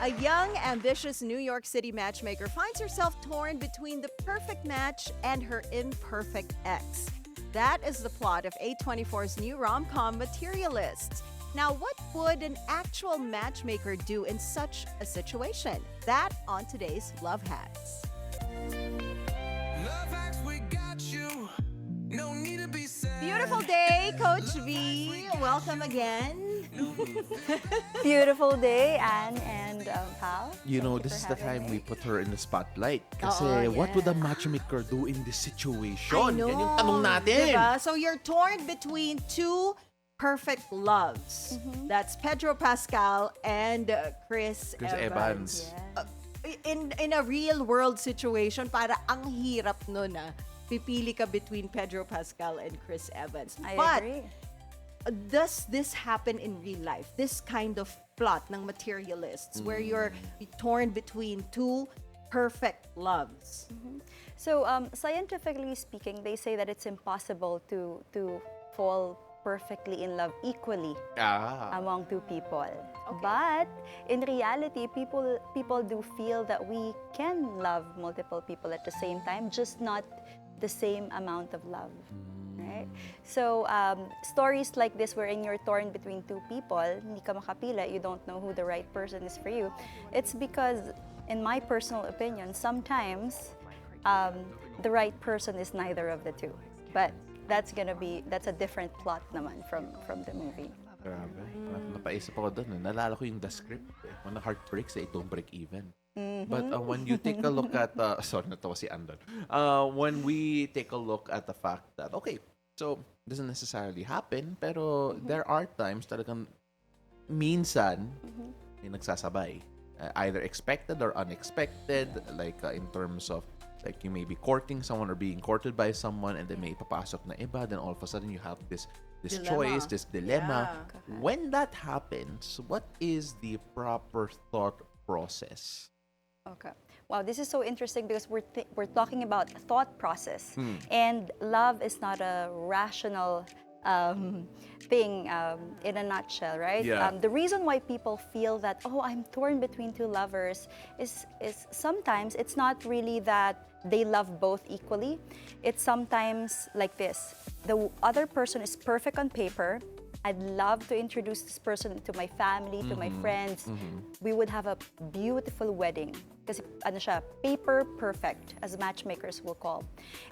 A young, ambitious New York City matchmaker finds herself torn between the perfect match and her imperfect ex. That is the plot of A24's new rom-com Materialists. Now, what would an actual matchmaker do in such a situation? That on today's Love Hacks. Love hacks, we got you. No need to be sad. Beautiful day, Coach V. Welcome again. Beautiful day, Anne and Pal. You know, Thank this is the for time having we me. put her in the spotlight. Kasi Oo, what would a yeah. matchmaker do in this situation? I know. Yan yung tanong natin. Diba? So you're torn between two perfect loves. That's Pedro Pascal and Chris Evans. Yeah. In a real world situation, para ang hirap nun pipili ka between Pedro Pascal and Chris Evans. I But agree. does this happen in real life? This kind of plot ng Materialists where you're torn between two perfect loves. So, scientifically speaking, they say that it's impossible to fall perfectly in love equally among two people. But in reality, people do feel that we can love multiple people at the same time, just not the same amount of love. Right? So, stories like this wherein you're torn between two people, hindi ka makapila, you don't know who the right person is for you, it's because, in my personal opinion, sometimes the right person is neither of the two. But that's a different plot naman from the movie. Grabe. Napaisip ako doon. Nalala ko yung The Script. When the heart breaks, it don't break even. But when you take a look at... sorry, natawa si Andon. When we take a look at the fact that, okay, so it doesn't necessarily happen, pero there are times talagang minsan may nagsasabay. Either expected or unexpected, like in terms of like you may be courting someone or being courted by someone and then may papasok na iba, then all of a sudden you have this Dilemma. choice, this dilemma. Yeah. When that happens, what is the proper thought process? Okay. Wow, this is so interesting because we're talking about thought process, and love is not a rational thing in a nutshell, right? Yeah. The reason why people feel that, oh, I'm torn between two lovers is sometimes it's not really that they love both equally. It's sometimes like this. The other person is perfect on paper. I'd love to introduce this person to my family, to my friends. We would have a beautiful wedding. Kasi ano siya, paper perfect, as matchmakers will call.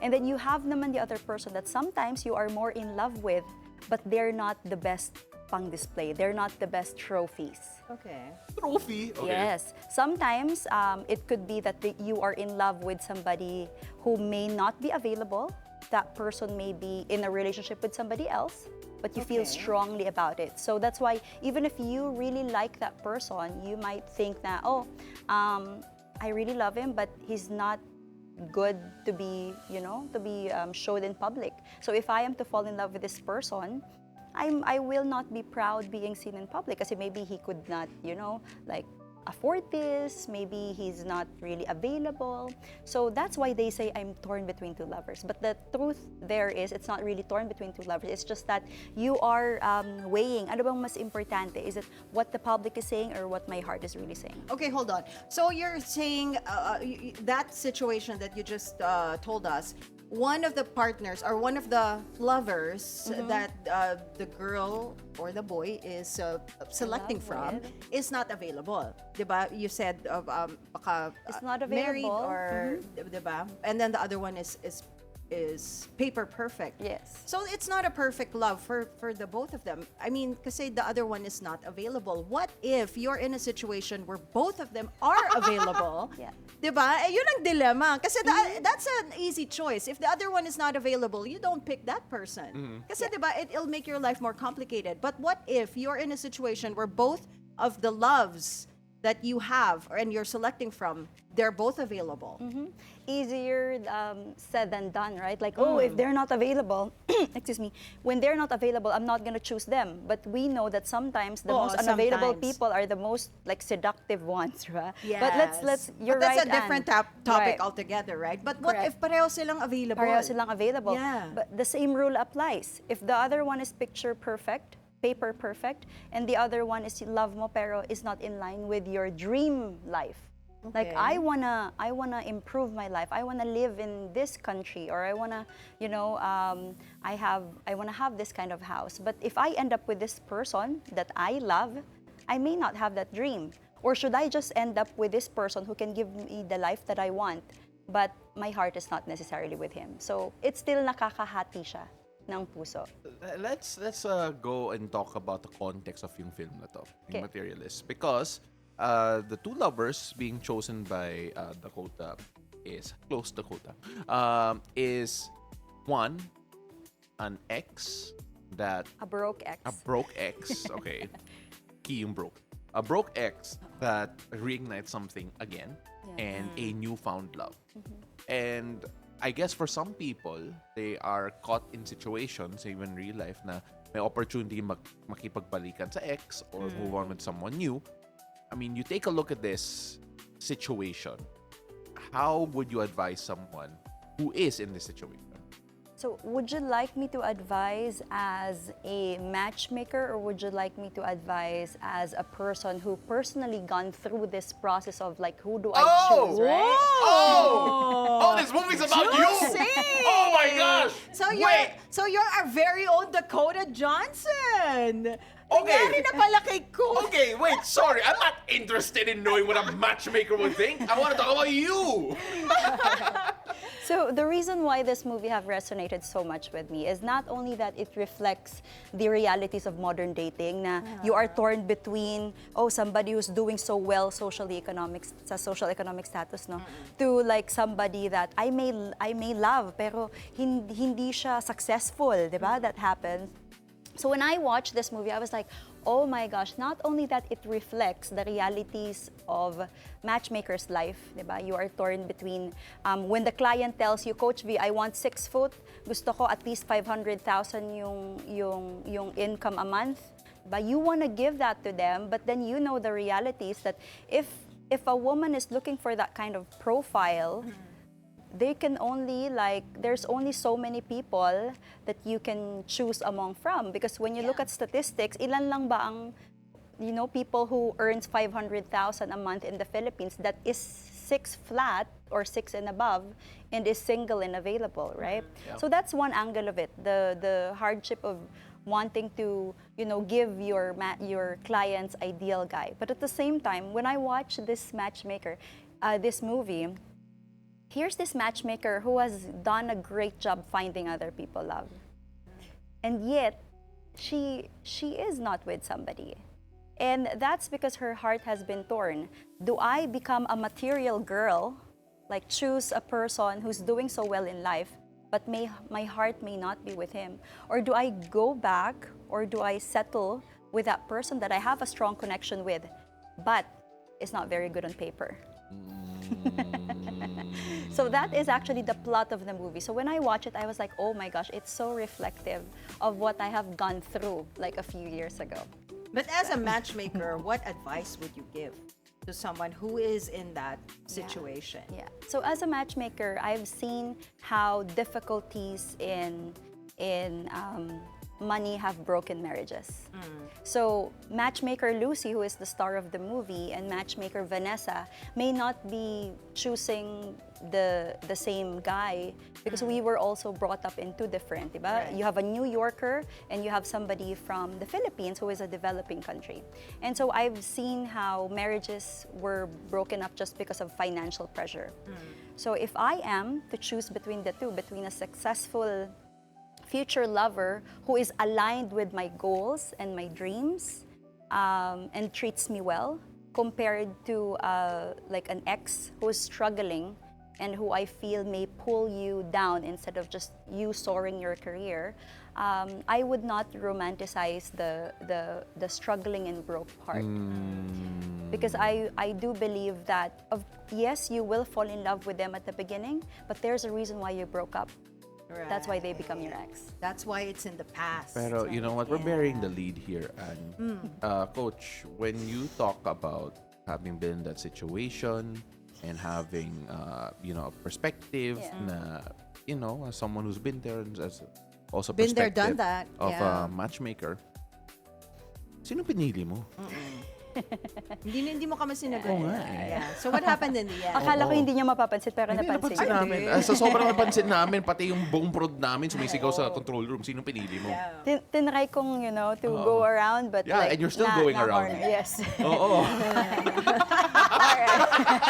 And then you have naman the other person that sometimes you are more in love with, but they're not the best pang display. They're not the best trophies. Okay. Trophy? Okay. Yes. Sometimes it could be that you are in love with somebody who may not be available. That person may be in a relationship with somebody else, but you feel strongly about it. So that's why even if you really like that person, you might think that, oh, I really love him, but he's not good to be, showed in public. So if I am to fall in love with this person, I will not be proud being seen in public kasi maybe he could not, afford this, maybe he's not really available. So that's why they say I'm torn between two lovers. But the truth there is, it's not really torn between two lovers. It's just that you are weighing, ano bang mas importante? Is it what the public is saying or what my heart is really saying? Okay, hold on. So you're saying that situation that you just told us, one of the partners or one of the lovers that the girl or the boy is selecting from with. is not available. Diba? You said baka It's not married available. or diba? And then the other one is paper perfect. Yes. So it's not a perfect love for the both of them. I mean, kasi the other one is not available. What if you're in a situation where both of them are available? Yeah. Diba? Eh, yun ang dilemma. Kasi that's an easy choice. If the other one is not available, you don't pick that person. Kasi diba, it'll make your life more complicated. But what if you're in a situation where both of the loves that you have and you're selecting from, they're both available? Easier said than done, right? Like, oh, if they're not available, excuse me, when they're not available, I'm not gonna choose them. But we know that sometimes the most unavailable sometimes. people are the most seductive ones, right? Yes. But let's you're but that's right, a different Ann. topic Right. altogether, right? But what Correct. if pareho silang available? Pareho silang available. Yeah. But the same rule applies. If the other one is picture perfect, paper perfect, and the other one is love mo pero is not in line with your dream life. Like Okay. I wanna improve my life. I wanna live in this country, or I wanna, I wanna have this kind of house. But if I end up with this person that I love, I may not have that dream. Or should I just end up with this person who can give me the life that I want, but my heart is not necessarily with him. So it's still nakakahati siya ng puso. Let's go and talk about the context of yung film na to, Okay. yung Materialists. Because the two lovers being chosen by Dakota is one, an ex that A broke ex. a broke ex, okay, key yung broke, a broke ex that reignites something again, Yeah. and a newfound love. And I guess for some people, they are caught in situations, even real life, na may opportunity makipagbalikan sa ex or move on with someone new. I mean, you take a look at this situation. How would you advise someone who is in this situation? So would you like me to advise as a matchmaker, or would you like me to advise as a person who personally gone through this process of like, who do I choose, right? Oh, this movie's about Juicy! you! Oh my gosh! So you're our very own Dakota Johnson. Okay. Nangyari na pala kay Ko. Okay, wait, sorry. I'm not interested in knowing what a matchmaker would think. I want to talk about you. So the reason why this movie have resonated so much with me is not only that it reflects the realities of modern dating, na you are torn between, somebody who's doing so well socially economics sa social economic status, no, to like somebody that I may love pero hindi siya successful, 'di ba? That happens. So when I watched this movie, I was like, oh my gosh, not only that it reflects the realities of matchmaker's life, diba? You are torn between, when the client tells you, Coach V, I want 6 foot, gusto ko at least 500,000 yung income a month. Diba? You want to give that to them, but then you know the realities that if a woman is looking for that kind of profile, they can only there's only so many people that you can choose among from, because when you look at statistics, ilan lang ba ang people who earns 500,000 a month in the Philippines that is 6 flat or 6 and above and is single and available, right? So that's one angle of it, the hardship of wanting to give your client's ideal guy. But at the same time, when I watch this matchmaker, this movie, here's this matchmaker who has done a great job finding other people love. And yet, she is not with somebody. And that's because her heart has been torn. Do I become a material girl, like choose a person who's doing so well in life, but my heart may not be with him? Or do I go back, or do I settle with that person that I have a strong connection with, but is not very good on paper? So that is actually the plot of the movie. So when I watch it, I was like, oh my gosh, it's so reflective of what I have gone through like a few years ago. But as a matchmaker, what advice would you give to someone who is in that situation? Yeah. So as a matchmaker, I've seen how difficulties in money have broken marriages. So matchmaker Lucy, who is the star of the movie, and matchmaker Vanessa may not be choosing the same guy, because we were also brought up in two different, diba? Right. You have a New Yorker and you have somebody from the Philippines who is a developing country. And so I've seen how marriages were broken up just because of financial pressure. So if I am to choose between the two, between a successful future lover who is aligned with my goals and my dreams, and treats me well, compared to like an ex who is struggling and who I feel may pull you down instead of just you soaring your career, I would not romanticize the struggling and broke part. Because I do believe that, yes, you will fall in love with them at the beginning, but there's a reason why you broke up. That's why they become your ex. That's why it's in the past. Pero you know what? We're bearing the lead here. And Coach, when you talk about having been in that situation and having a perspective na, as someone who's been there, and as also Been there, perspective done that. of Yeah. a matchmaker, Sino pinili mo? Hindi mo kami sinagot. Oo nga eh. Yeah. So what happened in the end? Akala ko hindi niya mapapansin, pero Hindi, napansin napansin niya. namin. Sa sobrang napansin namin, pati yung buong prod namin sumisigaw sa control room. Sino pinili mo? Tinry kong, to go around, but Yeah, like, and you're still going around. corner. Yes. Oo.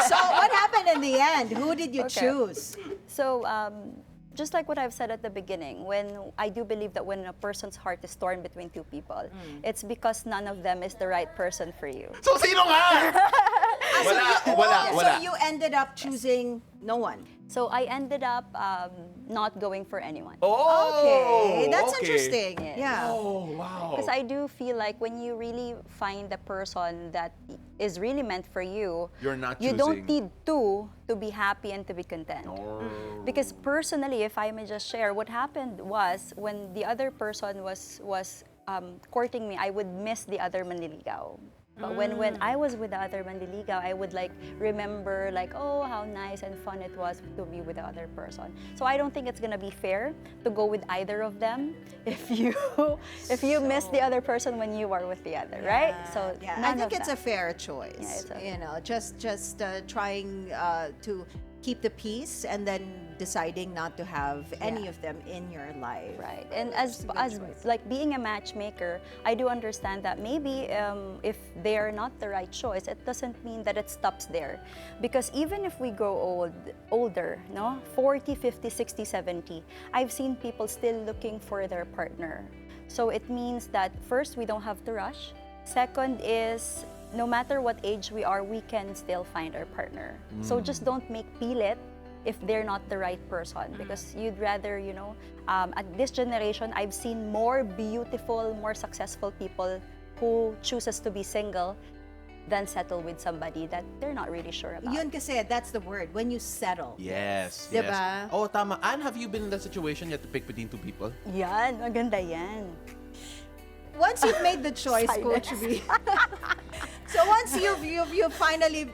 So what happened in the end? Who did you Okay. choose? So, just like what I've said at the beginning, when I do believe that when a person's heart is torn between two people, it's because none of them is the right person for you. So, sino nga? Wala. So you ended up choosing no one. So I ended up not going for anyone. Oh! Okay, that's okay. interesting. Yes. Yeah. Oh, wow. Because I do feel like when you really find the person that is really meant for you, You're not you don't choosing. need two to be happy and to be content. Oh. Because personally, if I may just share, what happened was when the other person was courting me, I would miss the other manliligaw. But when I was with the other manliligaw, I would like remember like, oh, how nice and fun it was to be with the other person. So I don't think it's gonna be fair to go with either of them if you miss the other person when you are with the other, right? So Yeah, I none think of it's that. a fair choice. Yeah, it's a- You know, just trying to keep the peace and then deciding not to have any of them in your life. Right. And as like being a matchmaker, I do understand that maybe if they are not the right choice, it doesn't mean that it stops there. Because even if we grow older, no, 40, 50, 60, 70, I've seen people still looking for their partner. So it means that first, we don't have to rush. Second is, no matter what age we are, we can still find our partner. So just don't make pilit if they're not the right person, because you'd rather, at this generation, I've seen more beautiful, more successful people who chooses to be single than settle with somebody that they're not really sure about. Yun kasi, that's the word, when you settle. Yes, Diba? yes. Oh, tama. Anne, have you been in that situation you have to pick between two people? Yan, maganda yan. Once you've made the choice, Coach B. So once you've finally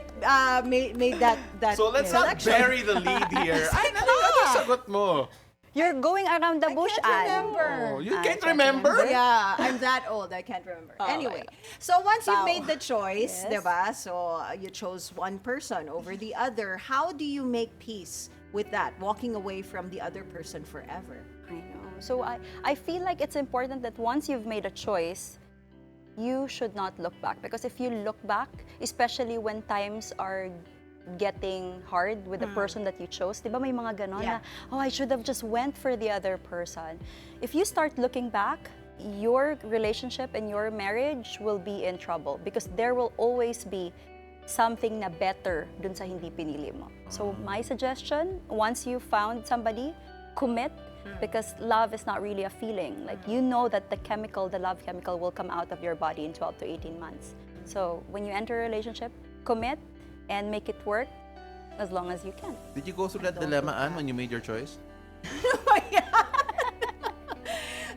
made that So let's not selection. bury the lead here. Ay, ano yung sagot mo? You're going around the bush, can't Ann. remember. Oh, you I can't can't remember? Yeah, I'm that old. I can't remember. Oh, Anyway, my God. so once you've Wow. made the choice, Yes. diba? So you chose one person over the other. How do you make peace with that, walking away from the other person forever? I know. So I feel like it's important that once you've made a choice, you should not look back. Because if you look back, especially when times are getting hard with the person that you chose, di ba may mga ganon Yeah. na, oh, I should have just went for the other person. If you start looking back, your relationship and your marriage will be in trouble because there will always be something na better dun sa hindi pinili mo. So my suggestion, once you found somebody, commit, because love is not really a feeling. Like, you know that the love chemical will come out of your body in 12 to 18 months. So when you enter a relationship, commit and make it work as long as you can. Did you go through that dilemma, Anne, when you made your choice?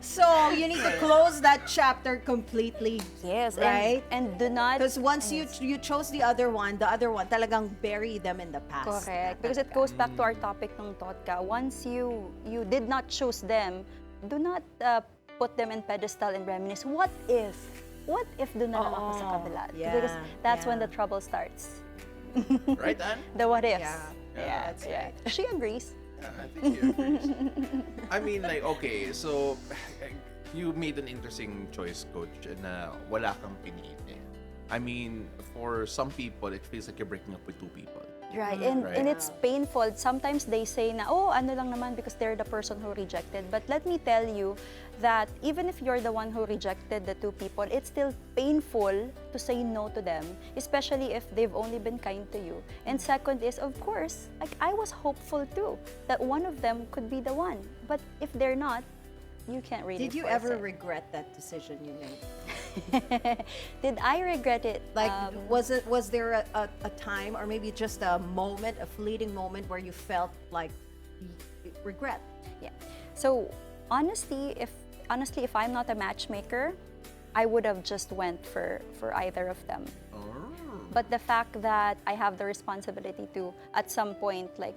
So you need to close that chapter completely. Yes, Right? And do not... Because once you chose the other one talagang bury them in the past. Correct. Because it goes back to our topic ng Totka. Once you did not choose them, do not put them in pedestal and reminisce. What if? What if doon na lang ako sa kabila? yeah, Because that's when yeah. the trouble starts. Right, Anne? The what ifs. Yeah, that's right. She agrees. I think he agrees. I mean, like, okay, so you made an interesting choice, Coach, na wala kang pinili. I mean, for some people, it feels like you're breaking up with two people. Right. Right. And it's painful. Sometimes they say na, oh, ano lang naman because they're the person who rejected. But let me tell you that even if you're the one who rejected the two people, it's still painful to say no to them, especially if they've only been kind to you. And second is, of course, like I was hopeful too that one of them could be the one. But if they're not, you can't really Did you force ever it. regret that decision you made? Did I regret it? Like, was there a time or maybe just a moment, a fleeting moment where you felt like regret? Yeah. So honestly, if I'm not a matchmaker, I would have just went for either of them. But the fact that I have the responsibility to, at some point, like,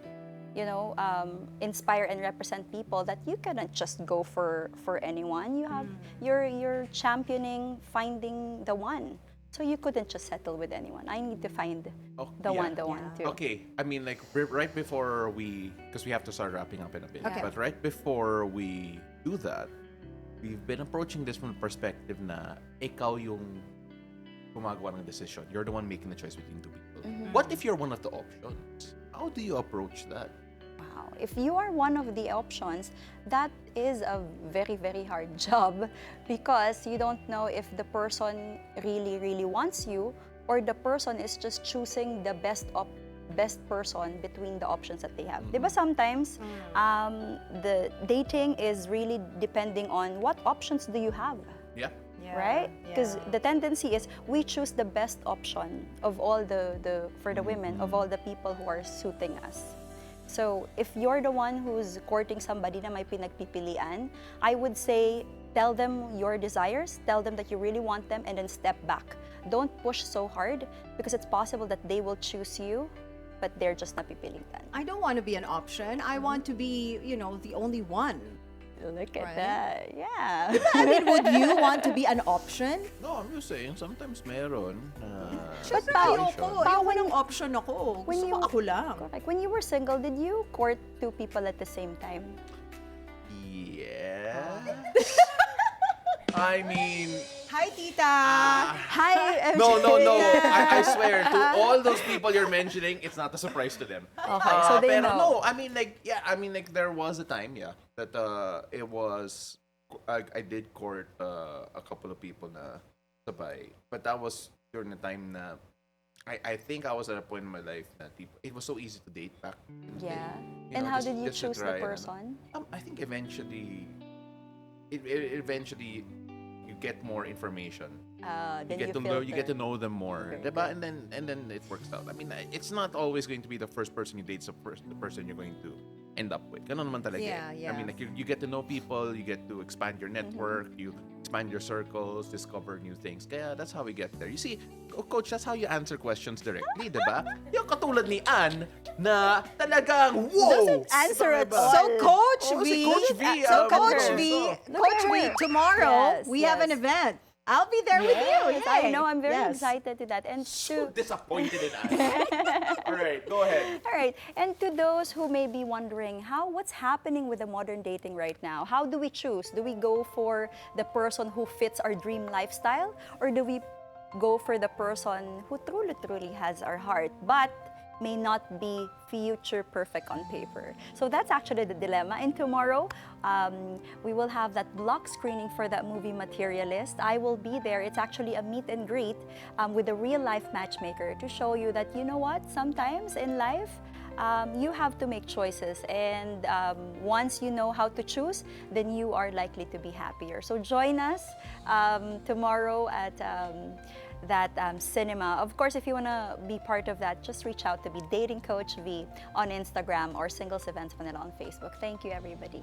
inspire and represent people that you cannot just go for anyone. You have you're championing finding the one. So you couldn't just settle with anyone. I need to find the one too. Okay, I mean, like right before because we have to start wrapping up in a bit. Okay. But right before we do that, we've been approaching this from the perspective na ikaw yung gumagawa ng decision. You're the one making the choice between two people. What if you're one of the options? How do you approach that? Wow. If you are one of the options, that is a very, very hard job because you don't know if the person really, really wants you or the person is just choosing the best person between the options that they have. Diba sometimes the dating is really depending on what options do you have. Yeah. Right? Because the tendency is we choose the best option of all for the women, of all the people who are suiting us. So if you're the one who's courting somebody na may pinagpipilian, I would say tell them your desires, tell them that you really want them, and then step back. Don't push so hard because it's possible that they will choose you, but they're just napipilitan. I don't want to be an option. I want to be, the only one. Look at Right? that. Yeah. I mean, would you want to be an option? No, I'm just saying, sometimes meron. Siyempre, Pao, ayoko ng option ako. Gusto ko ako lang. Correct. When you were single, did you court two people at the same time? Yeah. I mean, Hi, tita! Hi, no. I swear, to all those people you're mentioning, it's not a surprise to them. Okay, so they pero know. no, I mean, there was a time, that it was, I did court a couple of people na sabay. But that was during the time na, I think I was at a point in my life that it was so easy to date back in the day. Yeah. You And know, how just- did you just to choose the try and person? I think eventually, you get more information. Then You get to know them more, Very diba? good. And then it works out. I mean, it's not always going to be the first person you date, the person you're going to end up with. Ganun naman talaga. Yeah. I mean, like you get to know people, you get to expand your network, you expand your circles, discover new things. Kaya that's how we get there. You see, Coach, that's how you answer questions directly, diba? Yung katulad ni Ann na talagang, whoa! answer at Diba? all. So, Coach Oh, V, si Coach V, Coach Coach V, Look Coach at V, her. tomorrow Yes, we have an yes. event. I'll be there with you. Yes, I Yay. know. I'm very Yes. excited to that. And So to disappointed in Ann. All right, go ahead. all right, and to those who may be wondering what's happening with the modern dating right now? How do we choose? Do we go for the person who fits our dream lifestyle, or do we go for the person who truly has our heart, but may not be future perfect on paper? So that's actually the dilemma. And tomorrow, we will have that block screening for that movie Materialist. I will be there. It's actually a meet and greet with a real-life matchmaker to show you that, you know what, sometimes in life, you have to make choices, and once you know how to choose, then you are likely to be happier. So join us tomorrow at that cinema. Of course, if you want to be part of that, just reach out to me, Dating Coach V on Instagram or Singles Events Manila on Facebook. Thank you, everybody.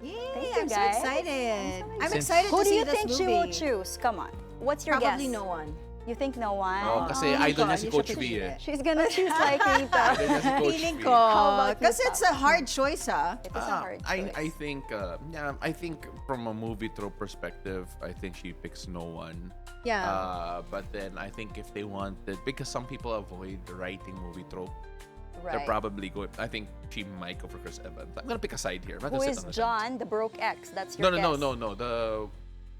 Yay, Thank you, I'm so guys. excited. I'm Since- excited Who to do see you this think movie. she will choose? Come on. What's your Probably guess? no one. You think no one? Oh, kasi Oh, idol niya si you Coach should V choose eh. it. She's gonna choose like Rita. Idol niya si Coach Feeling V. ko. How about you, Kasi it's a hard choice, It is a hard choice. I think from a movie trope perspective, I think she picks no one. Yeah. But then I think if they wanted, because some people avoid writing movie trope, they're Right. probably going. I think she might go for Chris Evans. I'm gonna pick a side here. I'm not Who gonna is sit on the John, the broke ex? That's fence. your No. guess.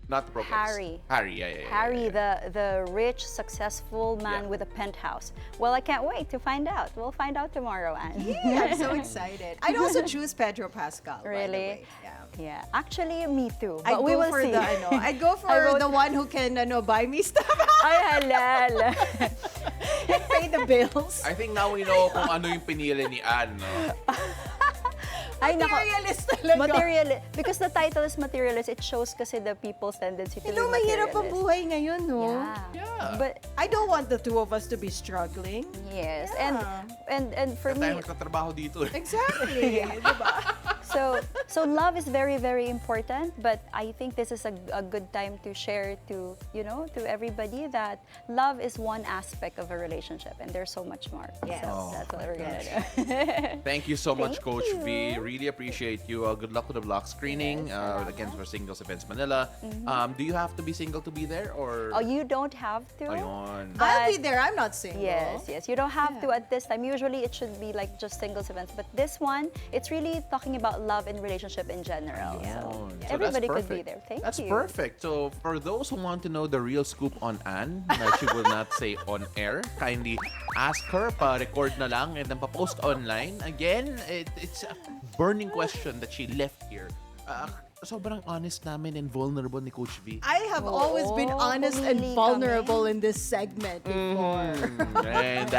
Not the broke ex. Harry. Harry, yeah. Harry, the rich, successful man Yeah. with a penthouse. Well, I can't wait to find out. We'll find out tomorrow, Anne. Yeah, I'm so excited. I'd also choose Pedro Pascal. By the Really? way. Yeah. Yeah, actually, me too. But I'd we go will for see. I'd go for I the vote- one who can buy me stuff Ay, halal. and pay the bills. I think now we know kung ano yung pinili ni Anne. No? Ay, nako. Materialist talaga. Because the title is Materialist, it shows kasi the people's tendency to be Hello, mahirap ang materialist. buhay ngayon, no? Yeah. But I don't want the two of us to be struggling. yes, Yeah. and for Tayo me, magtatrabaho dito eh. Exactly. Diba? So love is very, very important, but I think this is a good time to share to, to everybody that love is one aspect of a relationship and there's so much more. Yes. So that's what we're going to do. Thank you so much, Thank Coach V. you. Really appreciate you. Good luck with the block screening. Yes, salamat. Again, for Singles Events Manila. Do you have to be single to be there? Or? Oh, you don't have to. Ayun. I'll be But- there. I'm not single. Yes. You don't have to at this time. Usually it should be like just singles events, but this one, it's really talking about love and relationship in general. So So that's everybody could be perfect. there. Thank That's you. perfect. So for those who want to know the real scoop on Anne, that she will not say on air, kindly ask her, pa-record na lang, and then pa-post online. Again, it's a burning question that she left here. Sobrang honest namin and vulnerable ni Coach V. I have always been honest and pumili vulnerable in this segment before. And